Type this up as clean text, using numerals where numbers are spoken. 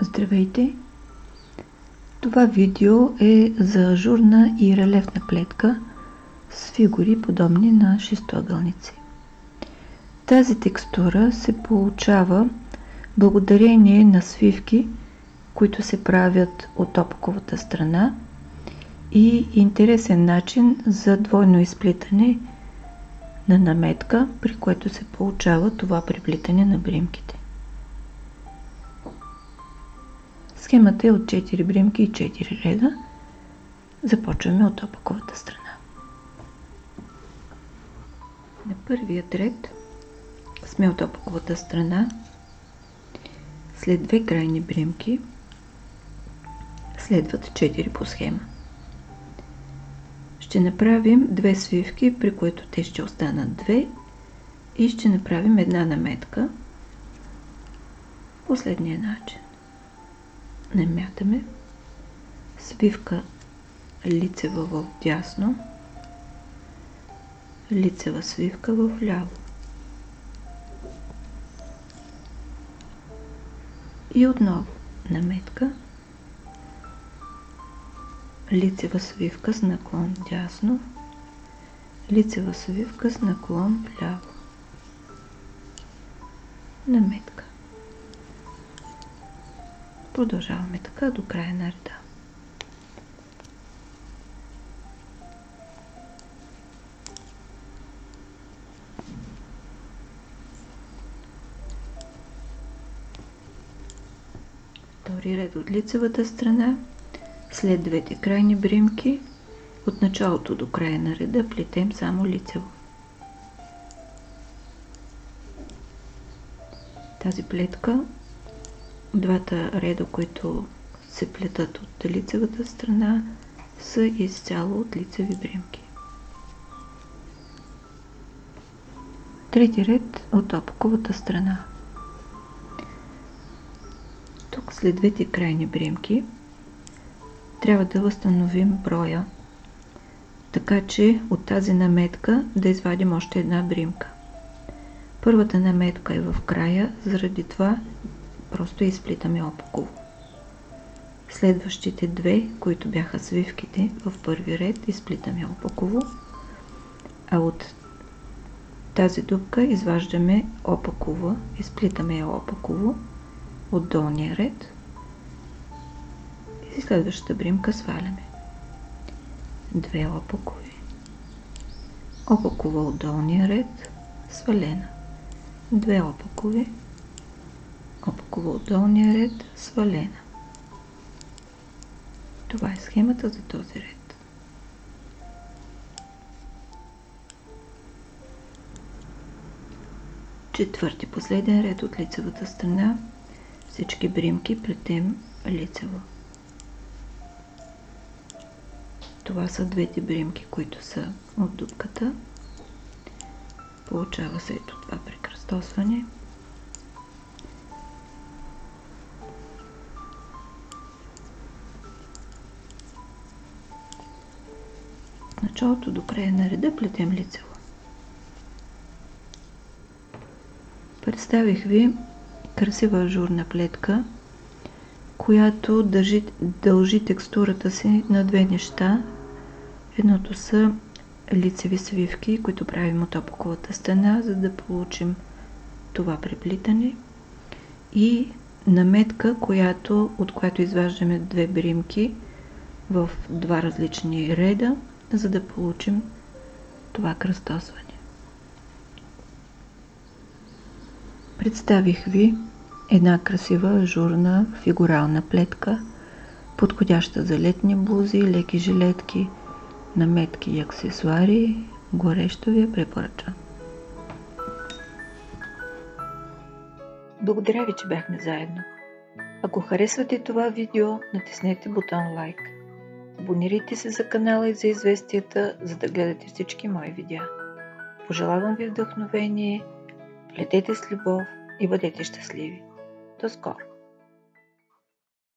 Здравейте! Това видео е за ажурна и релефна плетка с фигури подобни на шестоъгълници. Тази текстура се получава благодарение на свивки, които се правят от опаковата страна и интересен начин за двойно изплитане на наметка, при което се получава това преплитане на бримките. Схемата е от 4 бримки и 4 реда. Започваме от опаковата страна. На първият ред сме от опаковата страна. След 2 крайни бримки следват 4 по схема. Ще направим 2 свивки, при което те ще останат 2 и ще направим една наметка последния начин. Намятаме свивка лицева в дясно, лицева свивка в ляво и отново наметка, лицева свивка с наклон дясно, лицева свивка с наклон вляво, наметка. Продължаваме така до края на реда. Втори ред от лицевата страна, след 2 крайни бримки, от началото до края на реда плетем само лицево. Тази плетка, двата реда, които се плетат от лицевата страна, са изцяло от лицеви бримки. Трети ред от опаковата страна. Тук след 2 крайни бримки трябва да възстановим броя, така че от тази наметка да извадим още една бримка. Първата наметка е в края, заради това просто изплитаме опаково. Следващите 2, които бяха свивките в първи ред, изплитаме опаково, а от тази дупка изваждаме опакова, изплитаме опаково от долния ред и следващата бримка сваляме. 2 опакови, опакова от долния ред, свалена, 2 опакови, опакова от долния ред, свалена. Това е схемата за този ред. Четвърти последен ред от лицевата страна, всички бримки плетем лицево. Това са 2 бримки, които са от дупката. Получава се ето това прекръстосване. От началото до края на реда плетем лицево. Представих ви красива ажурна плетка, която дължи текстурата си на 2 неща. Едното са лицеви свивки, които правим от опаковата страна, за да получим това преплитане, и наметка, от която изваждаме 2 бримки в 2 различни реда, за да получим това кръстосване. Представих ви една красива ажурна фигурална плетка, подходяща за летни блузи, леки жилетки, наметки и аксесуари. Горещо ви я препоръчвам. Благодаря ви, че бяхме заедно. Ако харесвате това видео, натиснете бутон лайк. Абонирайте се за канала и за известията, за да гледате всички мои видеа. Пожелавам ви вдъхновение, плетете с любов и бъдете щастливи. До скоро!